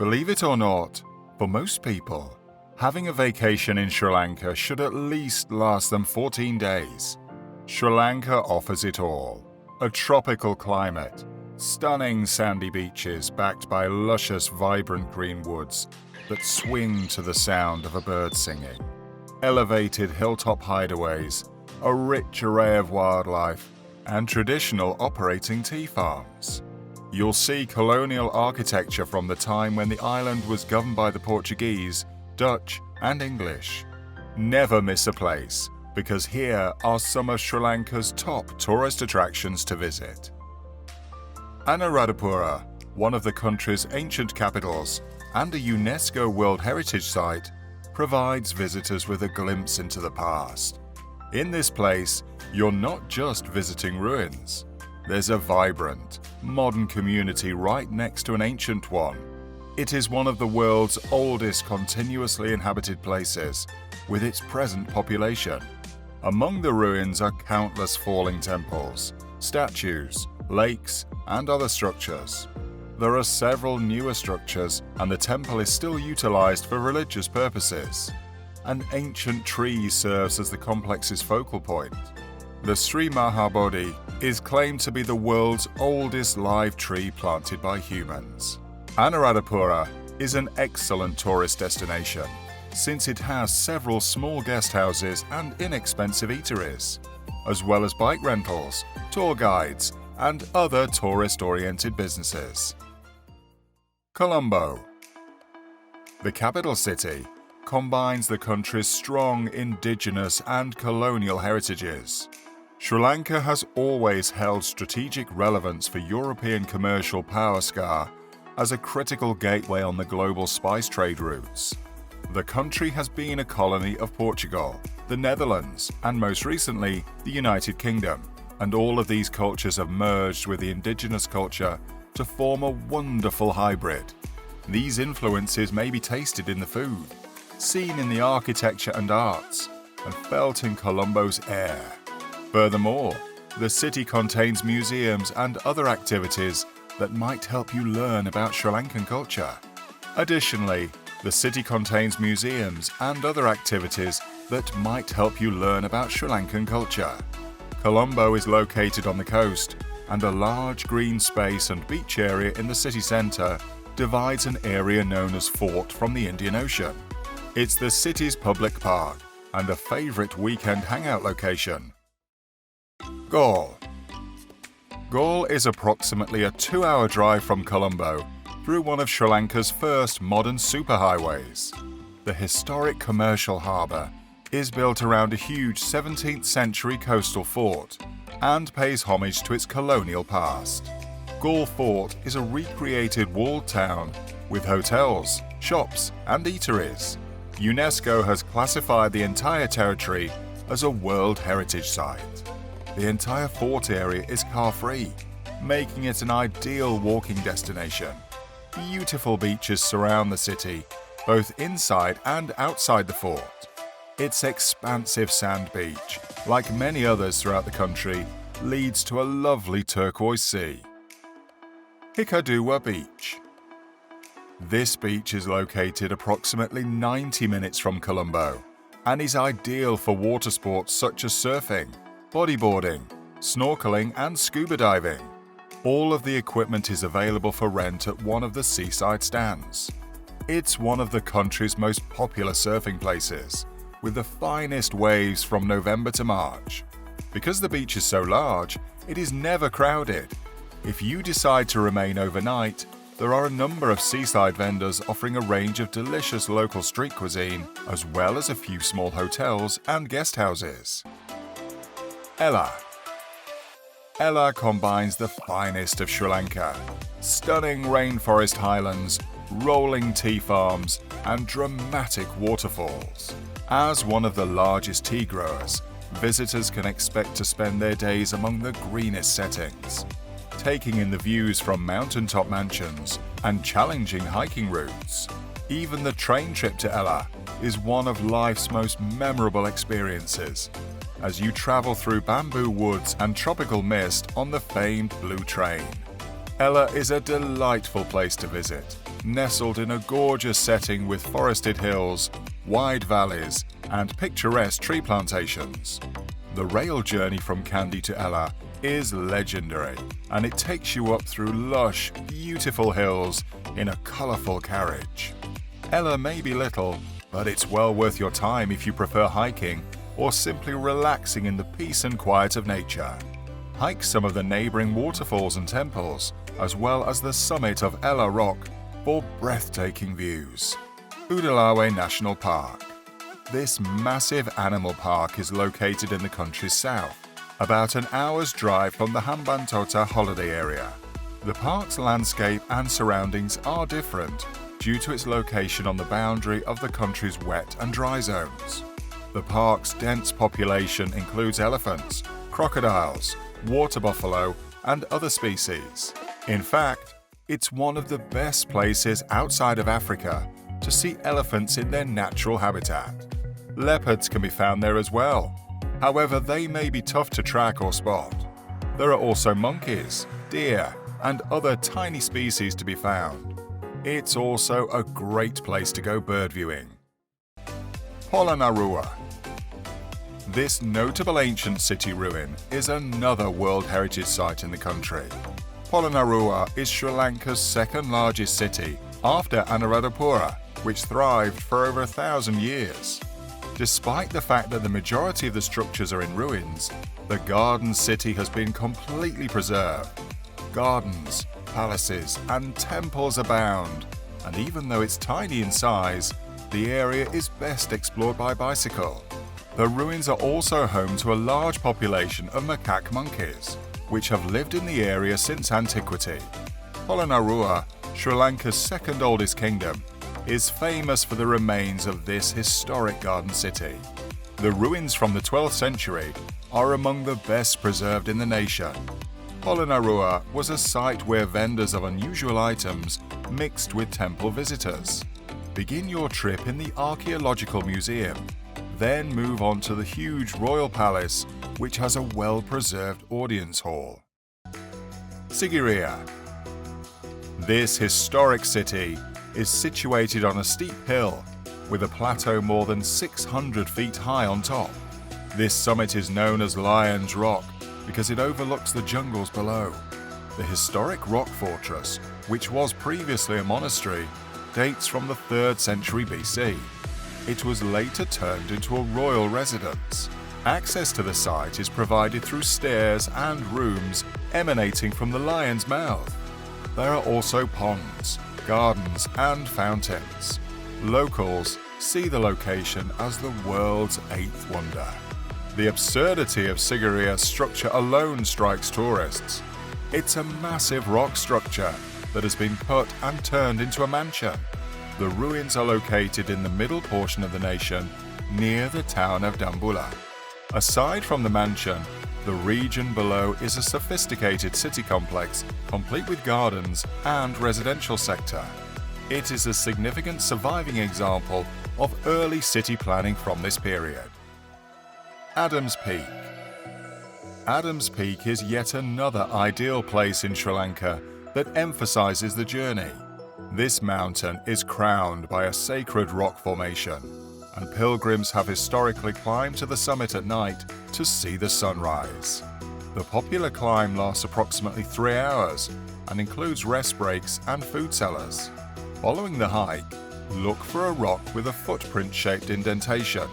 Believe it or not, for most people, having a vacation in Sri Lanka should at least last them 14 days. Sri Lanka offers it all. A tropical climate, stunning sandy beaches backed by luscious, vibrant green woods that swing to the sound of a bird singing, elevated hilltop hideaways, a rich array of wildlife, and traditional operating tea farms. You'll see colonial architecture from the time when the island was governed by the Portuguese, Dutch, and English. Never miss a place, because here are some of Sri Lanka's top tourist attractions to visit. Anuradhapura, one of the country's ancient capitals and a UNESCO World Heritage Site, provides visitors with a glimpse into the past. In this place, you're not just visiting ruins. There's a vibrant, modern community right next to an ancient one. It is one of the world's oldest continuously inhabited places, with its present population. Among the ruins are countless falling temples, statues, lakes, and other structures. There are several newer structures, and the temple is still utilized for religious purposes. An ancient tree serves as the complex's focal point. The Sri Mahabodhi is claimed to be the world's oldest live tree planted by humans. Anuradhapura is an excellent tourist destination, since it has several small guest houses and inexpensive eateries, as well as bike rentals, tour guides, and other tourist-oriented businesses. Colombo. The capital city combines the country's strong indigenous and colonial heritages. Sri Lanka has always held strategic relevance for European commercial power scar as a critical gateway on the global spice trade routes. The country has been a colony of Portugal, the Netherlands, and most recently, the United Kingdom, and all of these cultures have merged with the indigenous culture to form a wonderful hybrid. These influences may be tasted in the food, seen in the architecture and arts, and felt in Colombo's air. Furthermore, the city contains museums and other activities that might help you learn about Sri Lankan culture. Additionally, the city contains museums and other activities that might help you learn about Sri Lankan culture. Colombo is located on the coast, and a large green space and beach area in the city centre divides an area known as Fort from the Indian Ocean. It's the city's public park and a favourite weekend hangout location. Gall. Gall is approximately a 2-hour drive from Colombo through one of Sri Lanka's first modern superhighways. The historic commercial harbour is built around a huge 17th century coastal fort and pays homage to its colonial past. Gall Fort is a recreated walled town with hotels, shops, and eateries. UNESCO has classified the entire territory as a World Heritage Site. The entire fort area is car-free, making it an ideal walking destination. Beautiful beaches surround the city, both inside and outside the fort. Its expansive sand beach, like many others throughout the country, leads to a lovely turquoise sea. Hikaru Beach. This beach is located approximately 90 minutes from Colombo and is ideal for water sports such as surfing, bodyboarding, snorkeling, and scuba diving. All of the equipment is available for rent at one of the seaside stands. It's one of the country's most popular surfing places, with the finest waves from November to March. Because the beach is so large, it is never crowded. If you decide to remain overnight, there are a number of seaside vendors offering a range of delicious local street cuisine, as well as a few small hotels and guest houses. Ella. Ella combines the finest of Sri Lanka: stunning rainforest highlands, rolling tea farms, and dramatic waterfalls. As one of the largest tea growers, visitors can expect to spend their days among the greenest settings, taking in the views from mountaintop mansions and challenging hiking routes. Even the train trip to Ella is one of life's most memorable experiences, as you travel through bamboo woods and tropical mist on the famed Blue Train. Ella is a delightful place to visit, nestled in a gorgeous setting with forested hills, wide valleys, and picturesque tree plantations. The rail journey from Kandy to Ella is legendary, and it takes you up through lush, beautiful hills in a colourful carriage. Ella may be little, but it's well worth your time if you prefer hiking or simply relaxing in the peace and quiet of nature. Hike some of the neighbouring waterfalls and temples, as well as the summit of Ella Rock for breathtaking views. Udalawe National Park. This massive animal park is located in the country's south, about an hour's drive from the Hambantota holiday area. The park's landscape and surroundings are different due to its location on the boundary of the country's wet and dry zones. The park's dense population includes elephants, crocodiles, water buffalo, and other species. In fact, it's one of the best places outside of Africa to see elephants in their natural habitat. Leopards can be found there as well. However, they may be tough to track or spot. There are also monkeys, deer, and other tiny species to be found. It's also a great place to go bird viewing. Polonnaruwa. This notable ancient city ruin is another World Heritage Site in the country. Polonnaruwa is Sri Lanka's second largest city after Anuradhapura, which thrived for over 1,000 years. Despite the fact that the majority of the structures are in ruins, the garden city has been completely preserved. Gardens, palaces, and temples abound, and even though it's tiny in size, the area is best explored by bicycle. The ruins are also home to a large population of macaque monkeys, which have lived in the area since antiquity. Polonnaruwa, Sri Lanka's second oldest kingdom, is famous for the remains of this historic garden city. The ruins from the 12th century are among the best preserved in the nation. Polonnaruwa was a site where vendors of unusual items mixed with temple visitors. Begin your trip in the Archaeological Museum, then move on to the huge royal palace, which has a well-preserved audience hall. Sigiriya. This historic city is situated on a steep hill with a plateau more than 600 feet high on top. This summit is known as Lion's Rock because it overlooks the jungles below. The historic rock fortress, which was previously a monastery, dates from the 3rd century BC. It was later turned into a royal residence. Access to the site is provided through stairs and rooms emanating from the lion's mouth. There are also ponds, gardens, and fountains. Locals see the location as the world's 8th wonder. The absurdity of Sigiriya's structure alone strikes tourists. It's a massive rock structure that has been cut and turned into a mansion. The ruins are located in the middle portion of the nation, near the town of Dambulla. Aside from the mansion, the region below is a sophisticated city complex, complete with gardens and residential sector. It is a significant surviving example of early city planning from this period. Adams Peak. Adams Peak is yet another ideal place in Sri Lanka that emphasizes the journey. This mountain is crowned by a sacred rock formation, and pilgrims have historically climbed to the summit at night to see the sunrise. The popular climb lasts approximately 3 hours and includes rest breaks and food sellers. Following the hike, look for a rock with a footprint-shaped indentation,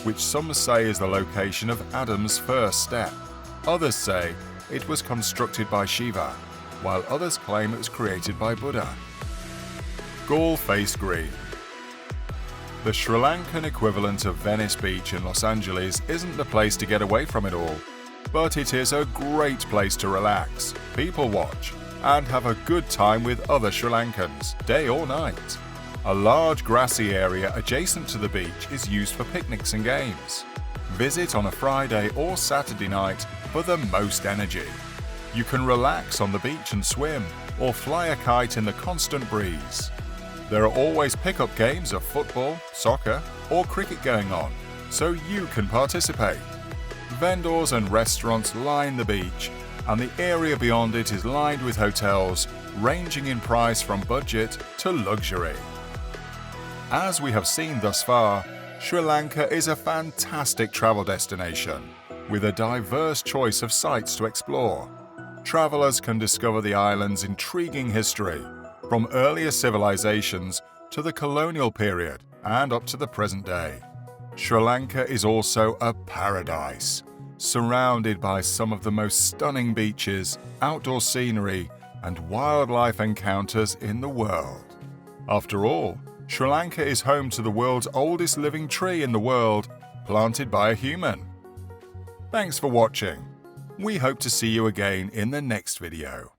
which some say is the location of Adam's first step. Others say it was constructed by Shiva, while others claim it was created by Buddha. Gall Green. The Sri Lankan equivalent of Venice Beach in Los Angeles isn't the place to get away from it all, but it is a great place to relax, people watch, and have a good time with other Sri Lankans, day or night. A large grassy area adjacent to the beach is used for picnics and games. Visit on a Friday or Saturday night for the most energy. You can relax on the beach and swim, or fly a kite in the constant breeze. There are always pick-up games of football, soccer, or cricket going on, so you can participate. Vendors and restaurants line the beach, and the area beyond it is lined with hotels ranging in price from budget to luxury. As we have seen thus far, Sri Lanka is a fantastic travel destination with a diverse choice of sites to explore. Travelers can discover the island's intriguing history, from earlier civilizations to the colonial period and up to the present day. Sri Lanka is also a paradise, surrounded by some of the most stunning beaches, outdoor scenery, and wildlife encounters in the world. After all, Sri Lanka is home to the world's oldest living tree in the world, planted by a human. Thanks for watching. We hope to see you again in the next video.